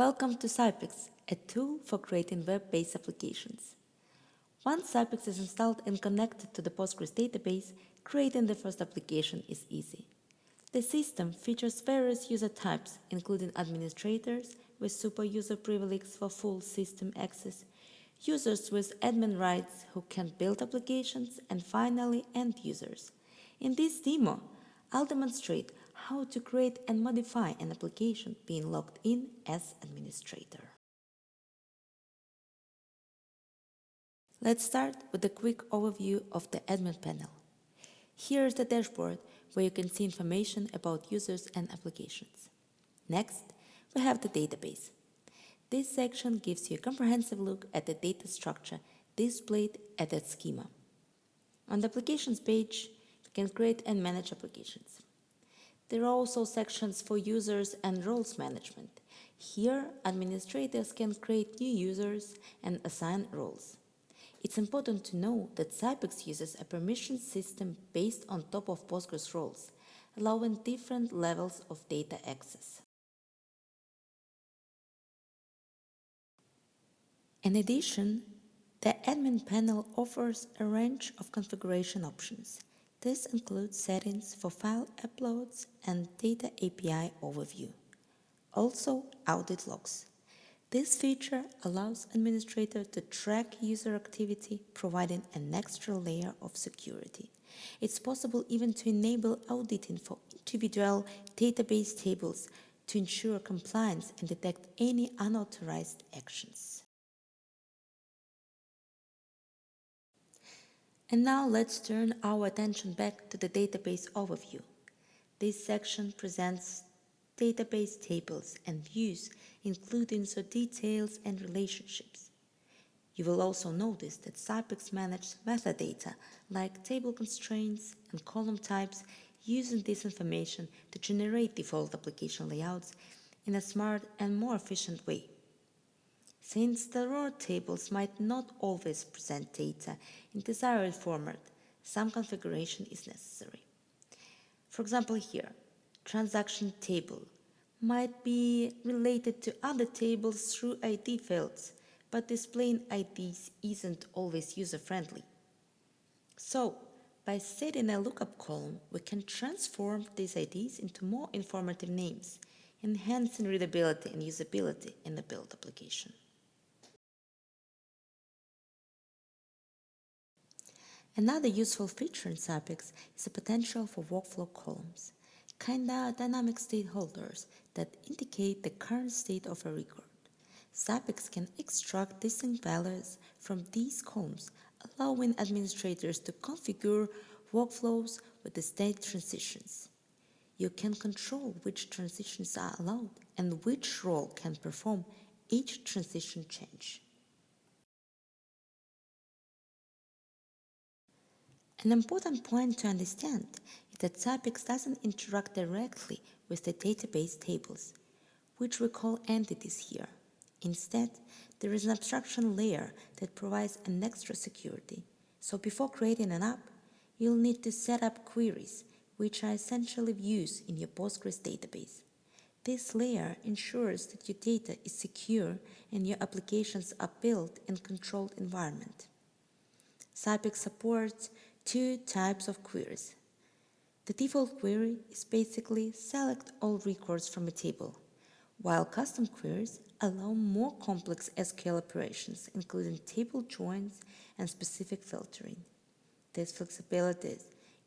Welcome to CYPEX, a tool for creating web-based applications. Once CYPEX is installed and connected to the Postgres database, creating the first application is easy. The system features various user types, including administrators with super user privileges for full system access, users with admin rights who can build applications, and finally, end users. In this demo, I'll demonstrate how to create and modify an application being logged in as administrator. Let's start with a quick overview of the admin panel. Here is the dashboard where you can see information about users and applications. Next, we have the database. This section gives you a comprehensive look at the data structure displayed at that schema. On the applications page, you can create and manage applications. There are also sections for users and roles management. Here, administrators can create new users and assign roles. It's important to know that CYPEX uses a permission system based on top of Postgres roles, allowing different levels of data access. In addition, the admin panel offers a range of configuration options. This includes settings for file uploads and data API overview. Also, audit logs. This feature allows administrators to track user activity, providing an extra layer of security. It's possible even to enable auditing for individual database tables to ensure compliance and detect any unauthorized actions. And now let's turn our attention back to the database overview. This section presents database tables and views, including details and relationships. You will also notice that CYPEX manages metadata like table constraints and column types, using this information to generate default application layouts in a smart and more efficient way. Since the raw tables might not always present data in desired format, some configuration is necessary. For example here, transaction table might be related to other tables through ID fields, but displaying IDs isn't always user-friendly. So, by setting a lookup column, we can transform these IDs into more informative names, enhancing readability and usability in the build application. Another useful feature in CYPEX is the potential for workflow columns, kinda dynamic state holders that indicate the current state of a record. CYPEX can extract distinct values from these columns, allowing administrators to configure workflows with the state transitions. You can control which transitions are allowed and which role can perform each transition change. An important point to understand is that CYPEX doesn't interact directly with the database tables, which we call entities here. Instead, there is an abstraction layer that provides an extra security. So before creating an app, you'll need to set up queries, which are essentially views in your Postgres database. This layer ensures that your data is secure and your applications are built in a controlled environment. CYPEX supports two types of queries. The default query is basically select all records from a table, while custom queries allow more complex SQL operations, including table joins and specific filtering. This flexibility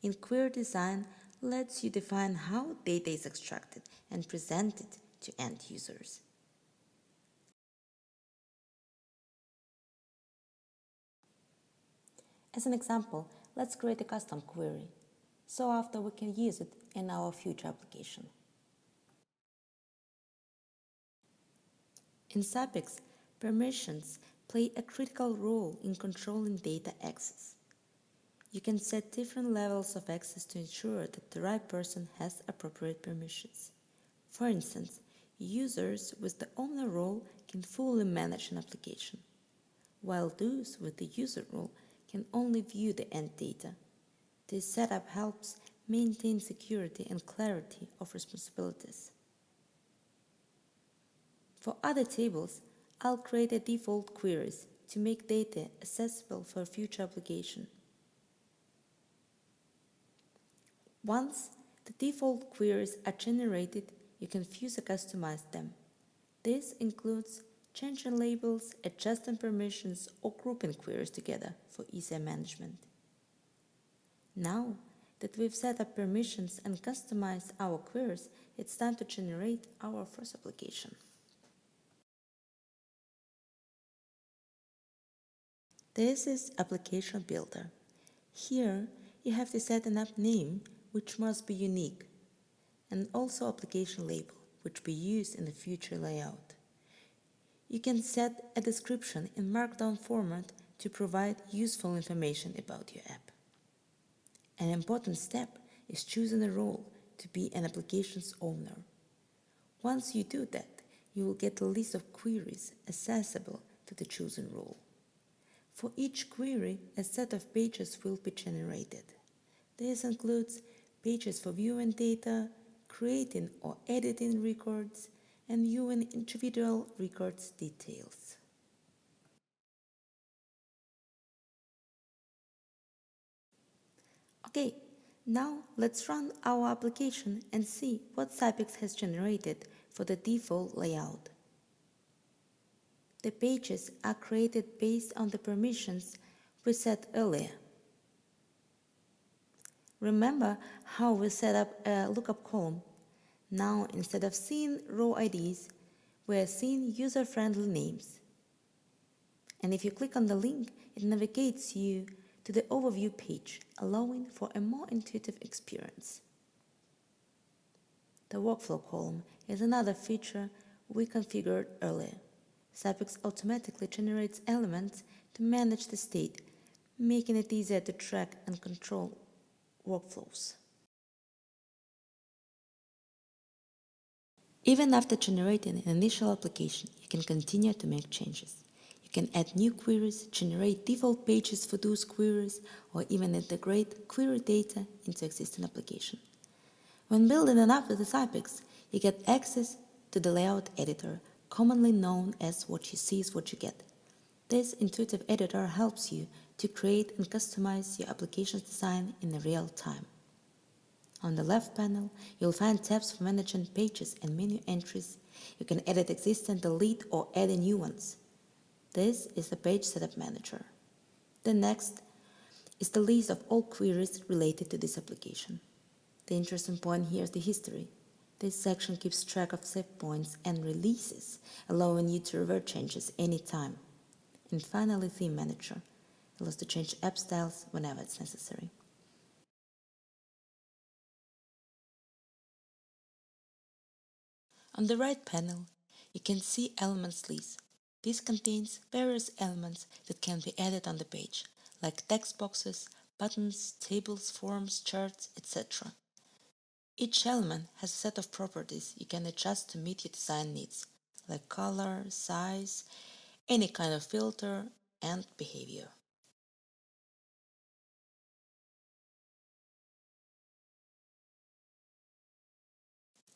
in query design lets you define how data is extracted and presented to end users. As an example, let's create a custom query, so after we can use it in our future application. In CYPEX, permissions play a critical role in controlling data access. You can set different levels of access to ensure that the right person has appropriate permissions. For instance, users with the owner role can fully manage an application, while those with the user role can only view the end data. This setup helps maintain security and clarity of responsibilities. For other tables, I'll create a default queries to make data accessible for future application. Once the default queries are generated, you can further customize them. This includes changing labels, adjusting permissions, or grouping queries together for easier management. Now that we've set up permissions and customized our queries, it's time to generate our first application. This is Application Builder. Here you have to set an app name, which must be unique, and also application label, which will be used in the future layout. You can set a description in Markdown format to provide useful information about your app. An important step is choosing a role to be an application's owner. Once you do that, you will get a list of queries accessible to the chosen role. For each query, a set of pages will be generated. This includes pages for viewing data, creating or editing records, and viewing individual records details. Okay, now let's run our application and see what CYPEX has generated for the default layout. The pages are created based on the permissions we set earlier. Remember how we set up a lookup column? Now, instead of seeing row IDs, we are seeing user-friendly names. And if you click on the link, it navigates you to the overview page, allowing for a more intuitive experience. The workflow column is another feature we configured earlier. CYPEX automatically generates elements to manage the state, making it easier to track and control workflows. Even after generating an initial application, you can continue to make changes. You can add new queries, generate default pages for those queries, or even integrate query data into existing application. When building an app with the CYPEX, you get access to the layout editor, commonly known as what you see is what you get. This intuitive editor helps you to create and customize your application's design in real time. On the left panel, you'll find tabs for managing pages and menu entries. You can edit existing, delete, or add new ones. This is the Page Setup Manager. The next is the list of all queries related to this application. The interesting point here is the history. This section keeps track of save points and releases, allowing you to revert changes anytime. And finally, Theme Manager allows to change app styles whenever it's necessary. On the right panel, you can see Elements list. This contains various elements that can be added on the page, like text boxes, buttons, tables, forms, charts, etc. Each element has a set of properties you can adjust to meet your design needs, like color, size, any kind of filter, and behavior.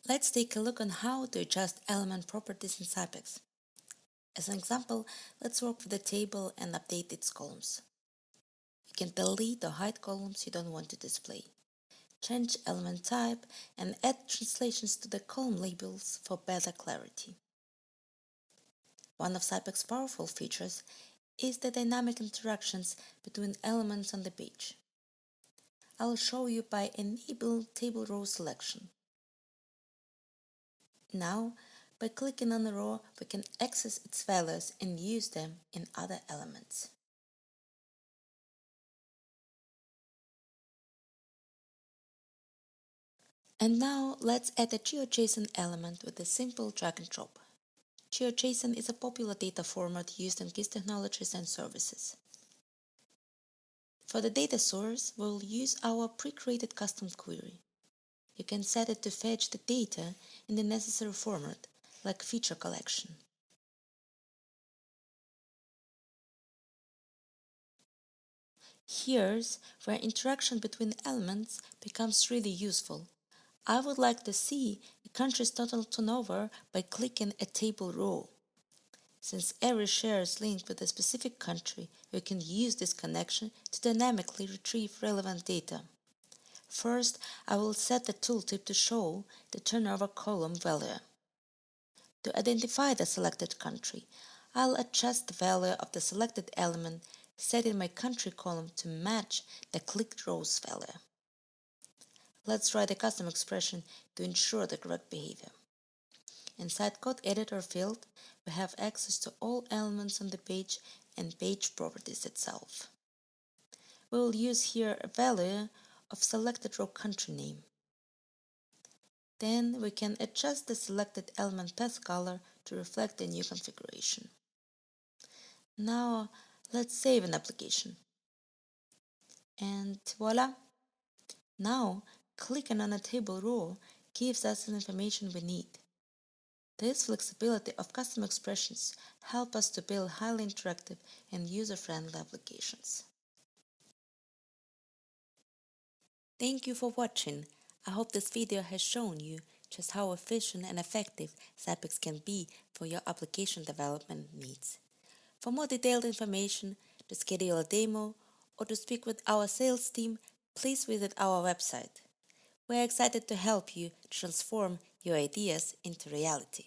Let's take a look on how to adjust element properties in CYPEX. As an example, let's work with the table and update its columns. You can delete or hide columns you don't want to display. Change element type and add translations to the column labels for better clarity. One of CYPEX's powerful features is the dynamic interactions between elements on the page. I'll show you by enabling table row selection. Now, by clicking on a row, we can access its values and use them in other elements. And now let's add a GeoJSON element with a simple drag and drop. GeoJSON is a popular data format used in GIS technologies and services. For the data source, we'll use our pre-created custom query. You can set it to fetch the data in the necessary format, like feature collection. Here's where interaction between elements becomes really useful. I would like to see a country's total turnover by clicking a table row. Since every share is linked with a specific country, we can use this connection to dynamically retrieve relevant data. First, I will set the tooltip to show the turnover column value. To identify the selected country, I'll adjust the value of the selected element, setting my country column to match the clicked row's value. Let's write a custom expression to ensure the correct behavior. Inside Code Editor field, we have access to all elements on the page and page properties itself. We will use here a value of selected row country name. Then we can adjust the selected element path color to reflect the new configuration. Now let's save an application. And voila! Now clicking on a table row gives us the information we need. This flexibility of custom expressions help us to build highly interactive and user-friendly applications. Thank you for watching. I hope this video has shown you just how efficient and effective CYPEX can be for your application development needs. For more detailed information, to schedule a demo, or to speak with our sales team, please visit our website. We're excited to help you transform your ideas into reality.